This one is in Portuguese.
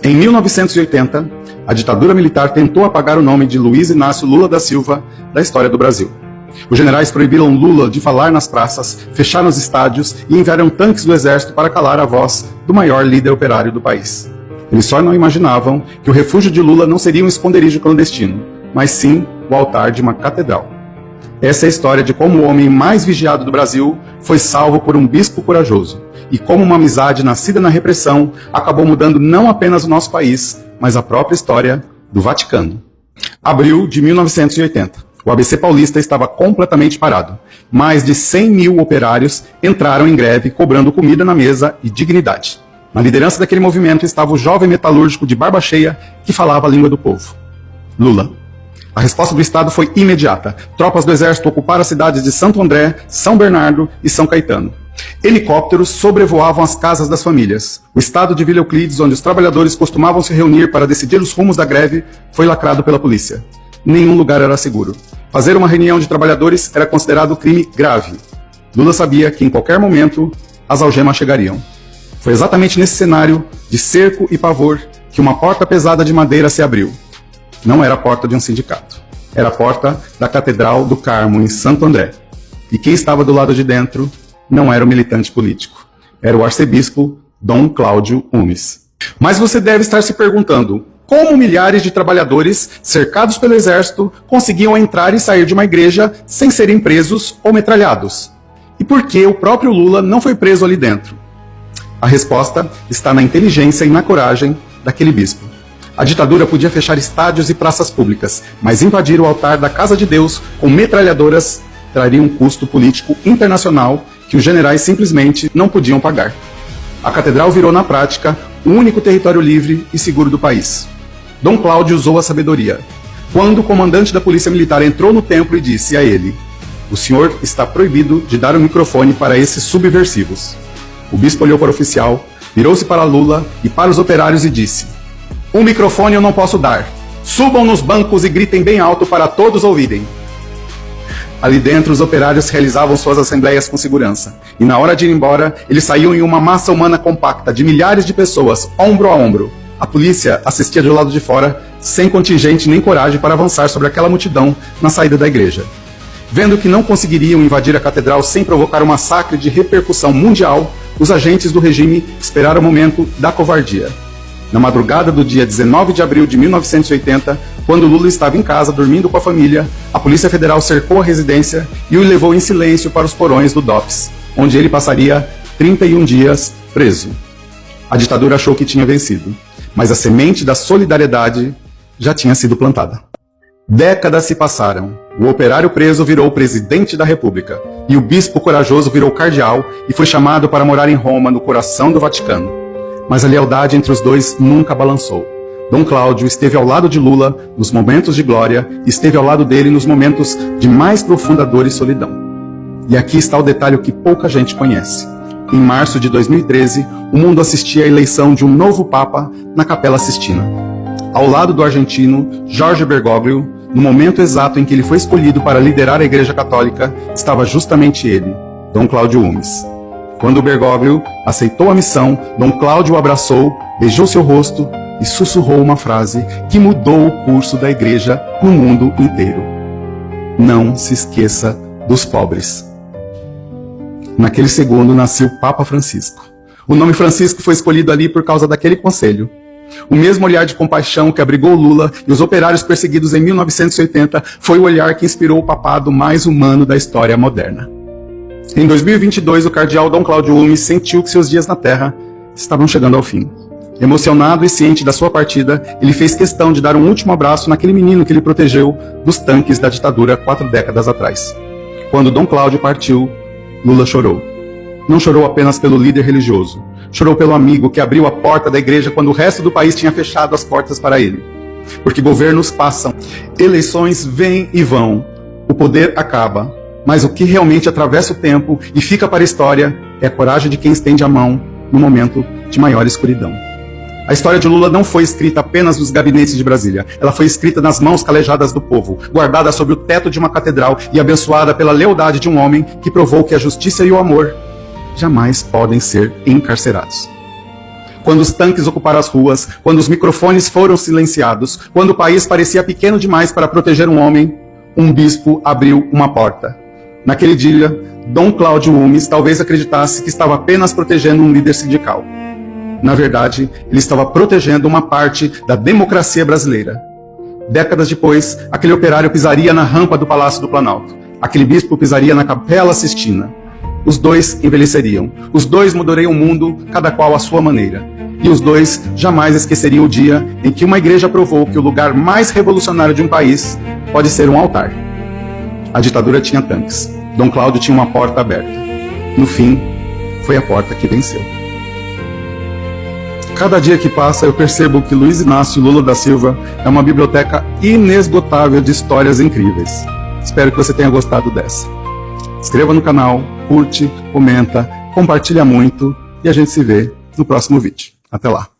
Em 1980, a ditadura militar tentou apagar o nome de Luiz Inácio Lula da Silva da história do Brasil. Os generais proibiram Lula de falar nas praças, fecharam os estádios e enviaram tanques do exército para calar a voz do maior líder operário do país. Eles só não imaginavam que o refúgio de Lula não seria um esconderijo clandestino, mas sim o altar de uma catedral. Essa é a história de como o homem mais vigiado do Brasil foi salvo por um bispo corajoso, e como uma amizade nascida na repressão acabou mudando não apenas o nosso país, mas a própria história do Vaticano. Abril de 1980. O ABC Paulista estava completamente parado. Mais de 100 mil operários entraram em greve cobrando comida na mesa e dignidade. Na liderança daquele movimento estava o jovem metalúrgico de barba cheia que falava a língua do povo: Lula. A resposta do Estado foi imediata. Tropas do Exército ocuparam as cidades de Santo André, São Bernardo e São Caetano. Helicópteros sobrevoavam as casas das famílias. O estado de Vila Euclides, onde os trabalhadores costumavam se reunir para decidir os rumos da greve, foi lacrado pela polícia. Nenhum lugar era seguro. Fazer uma reunião de trabalhadores era considerado crime grave. Lula sabia que em qualquer momento as algemas chegariam. Foi exatamente nesse cenário de cerco e pavor que uma porta pesada de madeira se abriu. Não era a porta de um sindicato. Era a porta da Catedral do Carmo, em Santo André. E quem estava do lado de dentro não era o militante político. Era o arcebispo Dom Cláudio Umes. Mas você deve estar se perguntando: como milhares de trabalhadores, cercados pelo exército, conseguiam entrar e sair de uma igreja sem serem presos ou metralhados? E por que o próprio Lula não foi preso ali dentro? A resposta está na inteligência e na coragem daquele bispo. A ditadura podia fechar estádios e praças públicas, mas invadir o altar da Casa de Deus com metralhadoras traria um custo político internacional que os generais simplesmente não podiam pagar. A catedral virou, na prática, o único território livre e seguro do país. Dom Cláudio usou a sabedoria. Quando o comandante da polícia militar entrou no templo e disse a ele: "O senhor está proibido de dar o microfone para esses subversivos." O bispo olhou para o oficial, virou-se para Lula e para os operários e disse: "Um microfone eu não posso dar. Subam nos bancos e gritem bem alto para todos ouvirem." Ali dentro, os operários realizavam suas assembleias com segurança. E na hora de ir embora, eles saíam em uma massa humana compacta, de milhares de pessoas, ombro a ombro. A polícia assistia do lado de fora, sem contingente nem coragem para avançar sobre aquela multidão na saída da igreja. Vendo que não conseguiriam invadir a catedral sem provocar um massacre de repercussão mundial, os agentes do regime esperaram o momento da covardia. Na madrugada do dia 19 de abril de 1980, quando Lula estava em casa dormindo com a família, a Polícia Federal cercou a residência e o levou em silêncio para os porões do DOPS, onde ele passaria 31 dias preso. A ditadura achou que tinha vencido, mas a semente da solidariedade já tinha sido plantada. Décadas se passaram. O operário preso virou presidente da República, e o bispo corajoso virou cardeal e foi chamado para morar em Roma, no coração do Vaticano. Mas a lealdade entre os dois nunca balançou. Dom Cláudio esteve ao lado de Lula nos momentos de glória e esteve ao lado dele nos momentos de mais profunda dor e solidão. E aqui está o detalhe que pouca gente conhece. Em março de 2013, o mundo assistia à eleição de um novo Papa na Capela Sistina. Ao lado do argentino Jorge Bergoglio, no momento exato em que ele foi escolhido para liderar a Igreja Católica, estava justamente ele, Dom Cláudio Umes. Quando Bergoglio aceitou a missão, Dom Cláudio o abraçou, beijou seu rosto e sussurrou uma frase que mudou o curso da igreja no mundo inteiro: "Não se esqueça dos pobres." Naquele segundo nasceu o Papa Francisco. O nome Francisco foi escolhido ali por causa daquele conselho. O mesmo olhar de compaixão que abrigou Lula e os operários perseguidos em 1980 foi o olhar que inspirou o papado mais humano da história moderna. Em 2022, o cardeal Dom Cláudio Umes sentiu que seus dias na Terra estavam chegando ao fim. Emocionado e ciente da sua partida, ele fez questão de dar um último abraço naquele menino que ele protegeu dos tanques da ditadura 4 décadas atrás. Quando Dom Cláudio partiu, Lula chorou. Não chorou apenas pelo líder religioso. Chorou pelo amigo que abriu a porta da igreja quando o resto do país tinha fechado as portas para ele. Porque governos passam, eleições vêm e vão, o poder acaba. Mas o que realmente atravessa o tempo e fica para a história é a coragem de quem estende a mão no momento de maior escuridão. A história de Lula não foi escrita apenas nos gabinetes de Brasília. Ela foi escrita nas mãos calejadas do povo, guardada sob o teto de uma catedral e abençoada pela lealdade de um homem que provou que a justiça e o amor jamais podem ser encarcerados. quando os tanques ocuparam as ruas, quando os microfones foram silenciados, quando o país parecia pequeno demais para proteger um homem, um bispo abriu uma porta. Naquele dia, Dom Cláudio Umes talvez acreditasse que estava apenas protegendo um líder sindical. Na verdade, ele estava protegendo uma parte da democracia brasileira. Décadas depois, aquele operário pisaria na rampa do Palácio do Planalto. Aquele bispo pisaria na Capela Sistina. Os dois envelheceriam. Os dois mudariam o mundo, cada qual à sua maneira. E os dois jamais esqueceriam o dia em que uma igreja provou que o lugar mais revolucionário de um país pode ser um altar. A ditadura tinha tanques. Dom Cláudio tinha uma porta aberta. No fim, foi a porta que venceu. Cada dia que passa eu percebo que Luiz Inácio Lula da Silva é uma biblioteca inesgotável de histórias incríveis. Espero que você tenha gostado dessa. Inscreva no canal, curte, comenta, compartilha muito e a gente se vê no próximo vídeo. Até lá!